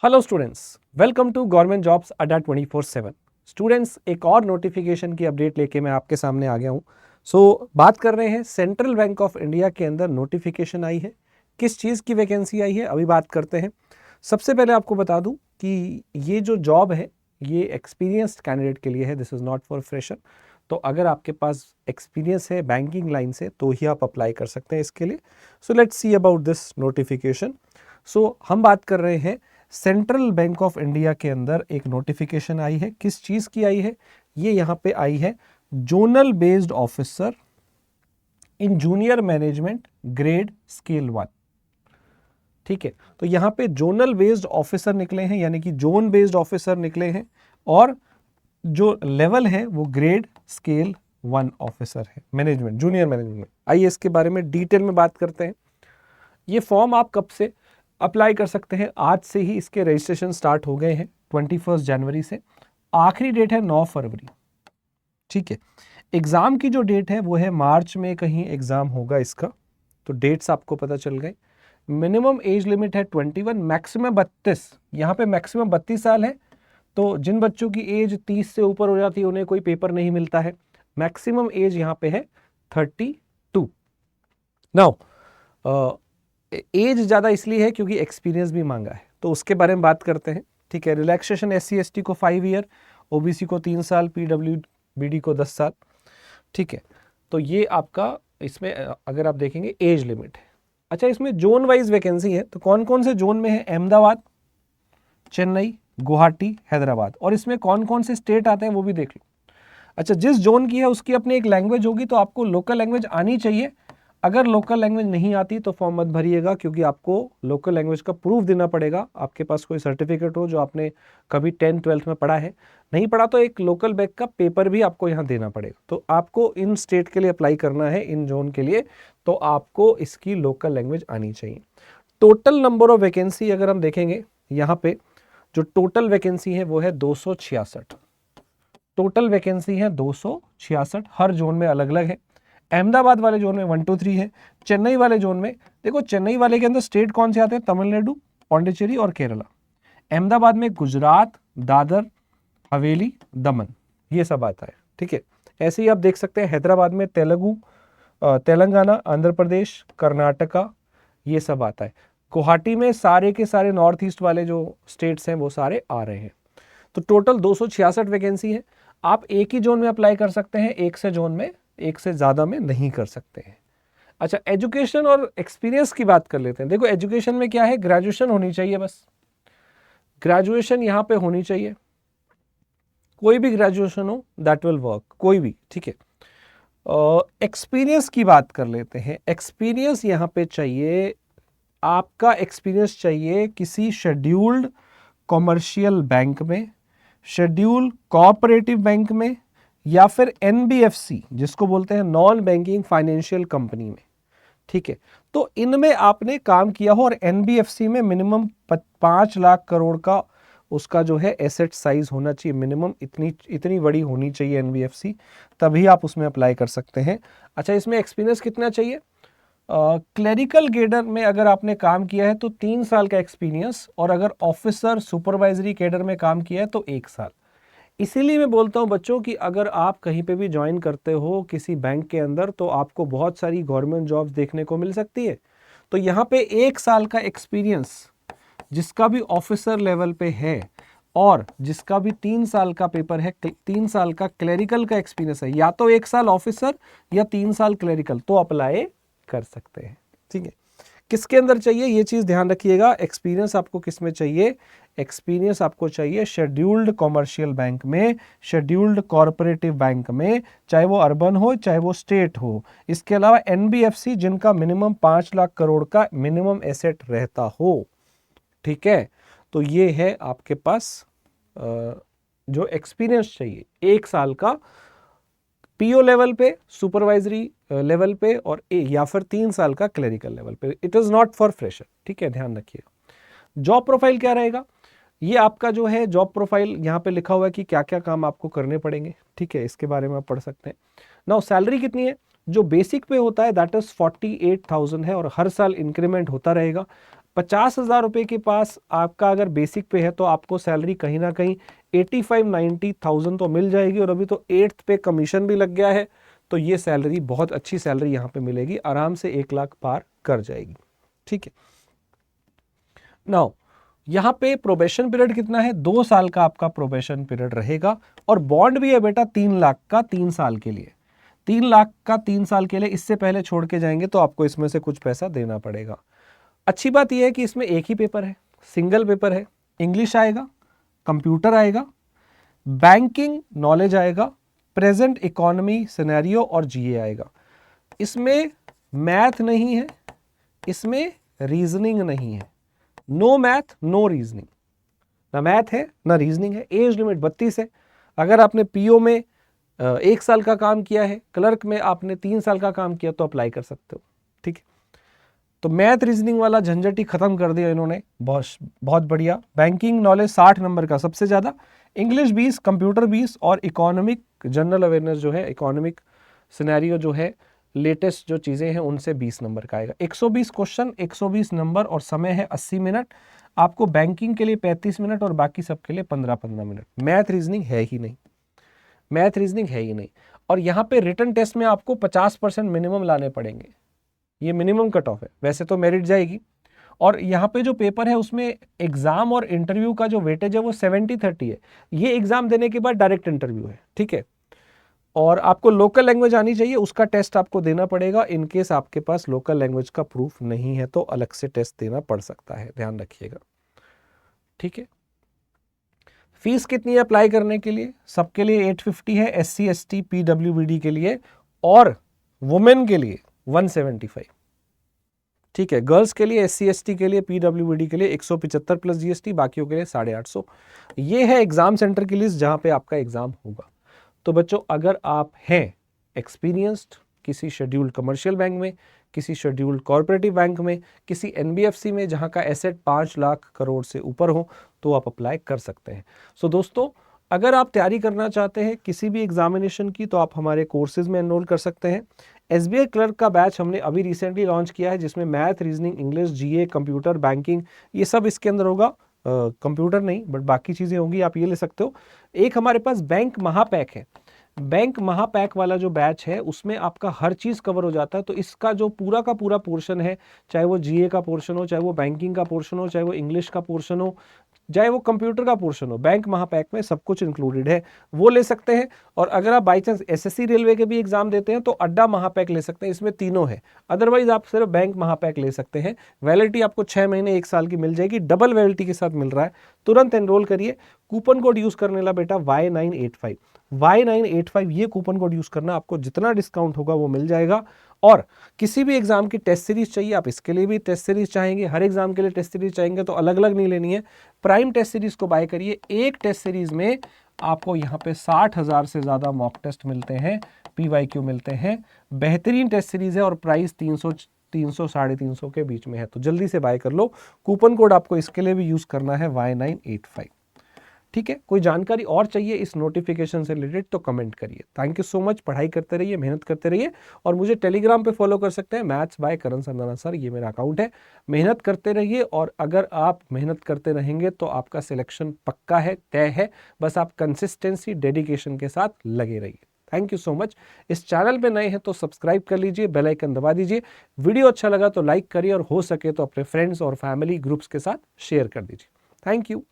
Hello students, welcome to government jobs अड्डा 24/7। Students, एक और नोटिफिकेशन की अपडेट लेके मैं आपके सामने आ गया हूँ। बात कर रहे हैं सेंट्रल बैंक ऑफ इंडिया के अंदर नोटिफिकेशन आई है। किस चीज़ की वैकेंसी आई है अभी बात करते हैं। सबसे पहले आपको बता दूं कि ये जो जॉब है ये एक्सपीरियंस्ड कैंडिडेट के लिए है, this is not for fresher. तो अगर आपके पास एक्सपीरियंस है बैंकिंग लाइन से तो ही आप अप्लाई कर सकते हैं इसके लिए। So let's see about this notification. हम बात कर रहे हैं सेंट्रल बैंक ऑफ इंडिया के अंदर एक नोटिफिकेशन आई है। किस चीज़ की आई है? ये यहाँ पे आई है zonal based officer in junior management grade scale 1। ठीक है, तो यहाँ पे जोनल बेस्ड ऑफिसर निकले हैं, यानी कि जोन बेस्ड ऑफिसर निकले हैं, और जो लेवल है वो ग्रेड स्केल 1 ऑफिसर है, मैनेजमेंट, जूनियर मैनेजमेंट। आइए इसके बारे में डिटेल में बात करते हैं। ये फॉर्म आप कब से अप्लाई कर सकते हैं? आज से ही इसके रजिस्ट्रेशन स्टार्ट हो गए हैं, 21 जनवरी से। आखिरी डेट है 9 फरवरी। ठीक है, एग्ज़ाम की जो डेट है वो है मार्च में कहीं एग्ज़ाम होगा इसका, तो डेट्स आपको पता चल गए। मिनिमम एज लिमिट है 21, मैक्सिमम 32। यहाँ पे मैक्सिमम 32 साल है, तो जिन बच्चों की एज 30 से ऊपर हो जाती है उन्हें कोई पेपर नहीं मिलता है। मैक्सिमम एज यहाँ पे है 32। नाउ एज ज़्यादा इसलिए है क्योंकि एक्सपीरियंस भी मांगा है, तो उसके बारे में बात करते हैं। ठीक है, रिलैक्सेशन SC/ST को 5 ईयर, OBC को 3 साल, PWBD को 10 साल। ठीक है, तो ये आपका इसमें अगर आप देखेंगे एज लिमिट है। अच्छा, इसमें जोन वाइज वैकेंसी है, तो कौन कौन से जोन में है? अहमदाबाद, चेन्नई, गुवाहाटी, हैदराबाद। और इसमें कौन कौन से स्टेट आते हैं वो भी देख लो। अच्छा, जिस जोन की है उसकी अपनी एक लैंग्वेज होगी, तो आपको लोकल लैंग्वेज आनी चाहिए। अगर लोकल लैंग्वेज नहीं आती तो फॉर्म मत भरिएगा, क्योंकि आपको लोकल लैंग्वेज का प्रूफ देना पड़ेगा। आपके पास कोई सर्टिफिकेट हो जो आपने कभी 10th-12th में पढ़ा है, नहीं पढ़ा तो एक लोकल बैक का पेपर भी आपको यहाँ देना पड़ेगा। तो आपको इन स्टेट के लिए अप्लाई करना है, इन जोन के लिए, तो आपको इसकी लोकल लैंग्वेज आनी चाहिए। टोटल नंबर ऑफ वैकेंसी अगर हम देखेंगे, यहाँ पे जो टोटल वैकेंसी है वो है 266। टोटल वैकेंसी है 266, हर जोन में अलग अलग है। अहमदाबाद वाले जोन में 1 2 3 है। चेन्नई वाले जोन में देखो, चेन्नई वाले के अंदर स्टेट कौन से आते हैं? तमिलनाडु, पौंडीचेरी और केरला। अहमदाबाद में गुजरात, दादर, हवेली, दमन, ये सब आता है। ठीक है, ऐसे ही आप देख सकते हैं हैदराबाद में तेलंगाना, आंध्र प्रदेश, कर्नाटका, ये सब आता है। गुवाहाटी में सारे के सारे नॉर्थ ईस्ट वाले जो स्टेट्स हैं वो सारे आ रहे हैं। तो टोटल 266 वैकेंसी है। आप एक ही जोन में अप्लाई कर सकते हैं, एक से ज़्यादा में नहीं कर सकते हैं। अच्छा, एजुकेशन और एक्सपीरियंस की बात कर लेते हैं। देखो, एजुकेशन में क्या है, ग्रेजुएशन होनी चाहिए, बस ग्रेजुएशन यहाँ पे होनी चाहिए। कोई भी ग्रेजुएशन हो दैट विल वर्क, कोई भी। ठीक है, एक्सपीरियंस की बात कर लेते हैं। एक्सपीरियंस यहाँ पे चाहिए, आपका एक्सपीरियंस चाहिए किसी शेड्यूल्ड कॉमर्शियल बैंक में, शेड्यूल कोऑपरेटिव बैंक में, या फिर NBFC जिसको बोलते हैं नॉन बैंकिंग फाइनेंशियल कंपनी में। ठीक है, तो इनमें आपने काम किया हो, और NBFC में मिनिमम 5 लाख करोड़ का उसका जो है एसेट साइज होना चाहिए, मिनिमम इतनी बड़ी होनी चाहिए NBFC, तभी आप उसमें अप्लाई कर सकते हैं। अच्छा, इसमें एक्सपीरियंस कितना चाहिए? क्लरिकल कैडर में अगर आपने काम किया है तो 3 साल का एक्सपीरियंस, और अगर ऑफिसर सुपरवाइजरी कैडर में काम किया है तो 1 साल। इसीलिए मैं बोलता हूं बच्चों कि अगर आप कहीं पे भी ज्वाइन करते हो किसी बैंक के अंदर, तो आपको बहुत सारी गवर्नमेंट जॉब्स देखने को मिल सकती है। तो यहाँ पे 1 साल का एक्सपीरियंस जिसका भी ऑफिसर लेवल पे है, और जिसका भी 3 साल का पेपर है, 3 साल का क्लरिकल का एक्सपीरियंस है, या तो 1 साल ऑफिसर या 3 साल क्लरिकल, तो अप्लाई कर सकते हैं। ठीक है, किसके अंदर चाहिए ये चीज ध्यान रखिएगा। एक्सपीरियंस आपको किस में चाहिए? एक्सपीरियंस आपको चाहिए शेड्यूल्ड कॉमर्शियल बैंक में, शेड्यूल्ड कॉर्पोरेटिव बैंक में, चाहे वो अर्बन हो चाहे वो स्टेट हो। इसके अलावा NBFC जिनका मिनिमम 5 लाख करोड़ का मिनिमम एसेट रहता हो। ठीक है, तो ये है आपके पास जो एक्सपीरियंस चाहिए 1 साल का, PO लेवल पे, सुपरवाइजरी लेवल पे, और या फिर 3 साल का क्लरिकल लेवल पे। It is not for fresher. ठीक है, ध्यान रखिए। जॉब प्रोफाइल क्या रहेगा? ये आपका जो है जॉब प्रोफाइल यहाँ पे लिखा हुआ है कि क्या क्या काम आपको करने पड़ेंगे। ठीक है, इसके बारे में आप पढ़ सकते हैं। नाउ सैलरी कितनी है? जो बेसिक पे होता है दैट इज 48,000 है, और हर साल इंक्रीमेंट होता रहेगा। 50,000 रुपये के पास आपका अगर बेसिक पे है तो आपको सैलरी कहीं ना कहीं 85-90,000 तो मिल जाएगी, और अभी तो 8th पे कमीशन भी लग गया है, तो ये सैलरी बहुत अच्छी सैलरी यहाँ पे मिलेगी, आराम से 1 लाख पार कर जाएगी। ठीक है, नाउ यहाँ पे प्रोबेशन पीरियड कितना है, 2 साल का आपका प्रोबेशन पीरियड रहेगा, और बॉन्ड भी है बेटा 3 लाख का 3 साल के लिए, 3 लाख का 3 साल के लिए। इससे पहले छोड़ के जाएंगे तो आपको इसमें से कुछ पैसा देना पड़ेगा। अच्छी बात यह है कि इसमें एक ही पेपर है, सिंगल पेपर है, इंग्लिश आएगा, कंप्यूटर आएगा, बैंकिंग नॉलेज आएगा, प्रेजेंट इकोनॉमी सिनेरियो और जीए आएगा। इसमें मैथ नहीं है, इसमें रीजनिंग नहीं है, नो मैथ नो रीजनिंग, ना मैथ है ना रीजनिंग है। एज लिमिट 32 है। अगर आपने पीओ में 1 साल का काम किया है, क्लर्क में आपने 3 साल का काम किया तो अप्लाई कर सकते हो। ठीक है, तो मैथ रीजनिंग वाला झंझट ही खत्म कर दिया इन्होंने, बहुत बढ़िया। बैंकिंग नॉलेज 60 नंबर का सबसे ज़्यादा, इंग्लिश 20, कंप्यूटर 20 और इकोनॉमिक जनरल अवेयरनेस जो है, इकोनॉमिक सिनेरियो जो है, लेटेस्ट जो चीज़ें हैं उनसे 20 नंबर का आएगा। 120 क्वेश्चन, 120 नंबर और समय है 80 मिनट। आपको बैंकिंग के लिए 35 मिनट और बाकी सब के लिए 15-15 मिनट। मैथ रीजनिंग है ही नहीं, मैथ रीजनिंग है ही नहीं। और यहाँ पे रिटन टेस्ट में आपको 50% मिनिमम लाने पड़ेंगे, ये मिनिमम कट ऑफ है, वैसे तो मेरिट जाएगी। और यहाँ पे जो पेपर है उसमें एग्जाम और इंटरव्यू का जो वेटेज है वो 70-30 है। ये एग्जाम देने के बाद डायरेक्ट इंटरव्यू है। ठीक है, और आपको लोकल लैंग्वेज आनी चाहिए, उसका टेस्ट आपको देना पड़ेगा। इनकेस आपके पास लोकल लैंग्वेज का प्रूफ नहीं है तो अलग से टेस्ट देना पड़ सकता है, ध्यान रखिएगा। ठीक है, फीस कितनी है अप्लाई करने के लिए? सबके लिए 850 है, SC ST PWBD के लिए, और वुमेन के लिए 175। ठीक है, गर्ल्स के लिए, SC ST के लिए, PWBD के लिए 175 प्लस GST, बाकियों के लिए 850। ये है एग्जाम सेंटर की लिस्ट जहां पे आपका एग्जाम होगा। तो बच्चों, अगर आप हैं एक्सपीरियंस्ड किसी शेड्यूल्ड कमर्शियल बैंक में, किसी शेड्यूल्ड कॉर्पोरेटिव बैंक में, किसी NBFC में जहां का एसेट 5 लाख करोड़ से ऊपर हो, तो आप अप्लाई कर सकते हैं। सो दोस्तों, अगर आप तैयारी करना चाहते हैं किसी भी एग्जामिनेशन की तो आप हमारे कोर्सेज में एनरोल कर सकते हैं। SBI क्लर्क का बैच हमने अभी रिसेंटली लॉन्च किया है, जिसमें math, reasoning, English, GA, computer, banking, ये सब इसके अंदर होगा। कंप्यूटर नहीं बट बाकी चीज़ें होंगी, आप ये ले सकते हो। एक हमारे पास बैंक महापैक है, बैंक महापैक वाला जो बैच है उसमें आपका हर चीज़ कवर हो जाता है। तो इसका जो पूरा का पूरा पोर्शन है, चाहे वो GA का पोर्शन हो, चाहे वो बैंकिंग का पोर्शन हो, चाहे वो इंग्लिश का पोर्शन हो, चाहे वो कंप्यूटर का पोर्शन हो, बैंक महापैक में सब कुछ इंक्लूडेड है, वो ले सकते हैं। और अगर आप बाई चांस SSC रेलवे के भी एग्जाम देते हैं तो अड्डा महापैक ले सकते हैं, इसमें तीनों है। अदरवाइज आप सिर्फ बैंक महापैक ले सकते हैं। वैलिडिटी आपको 6 महीने 1 साल की मिल जाएगी, डबल वैलिडिटी के साथ मिल रहा है। तुरंत एनरोल करिए, कूपन कोड यूज करने ला बेटा Y985, Y985 ये कूपन कोड यूज करना, आपको जितना डिस्काउंट होगा वो मिल जाएगा। और किसी भी एग्जाम की टेस्ट सीरीज चाहिए, आप इसके लिए भी टेस्ट सीरीज चाहेंगे, हर एग्जाम के लिए टेस्ट सीरीज चाहेंगे तो अलग अलग नहीं लेनी है, प्राइम टेस्ट सीरीज को बाय करिए। एक टेस्ट सीरीज में आपको यहाँ पे 60,000 से ज्यादा मॉक टेस्ट मिलते हैं, PYQ मिलते हैं, बेहतरीन टेस्ट सीरीज है और प्राइस 300-350 के बीच में है। तो जल्दी से बाय कर लो, कूपन कोड आपको इसके लिए भी यूज करना है Y985। ठीक है, कोई जानकारी और चाहिए इस नोटिफिकेशन से रिलेटेड तो कमेंट करिए। थैंक यू सो मच, पढ़ाई करते रहिए, मेहनत करते रहिए, और मुझे टेलीग्राम पे फॉलो कर सकते हैं, मैथ्स बाय करण संधाना सर, ये मेरा अकाउंट है। मेहनत करते रहिए, और अगर आप मेहनत करते रहेंगे तो आपका सिलेक्शन पक्का है, तय है। बस आप कंसिस्टेंसी, डेडिकेशन के साथ लगे रहिए। Thank you so much. इस चैनल पे नए हैं तो सब्सक्राइब कर लीजिए, बेल आइकन दबा दीजिए, वीडियो अच्छा लगा तो लाइक करिए, और हो सके तो अपने फ्रेंड्स और फैमिली ग्रुप्स के साथ शेयर कर दीजिए। Thank you.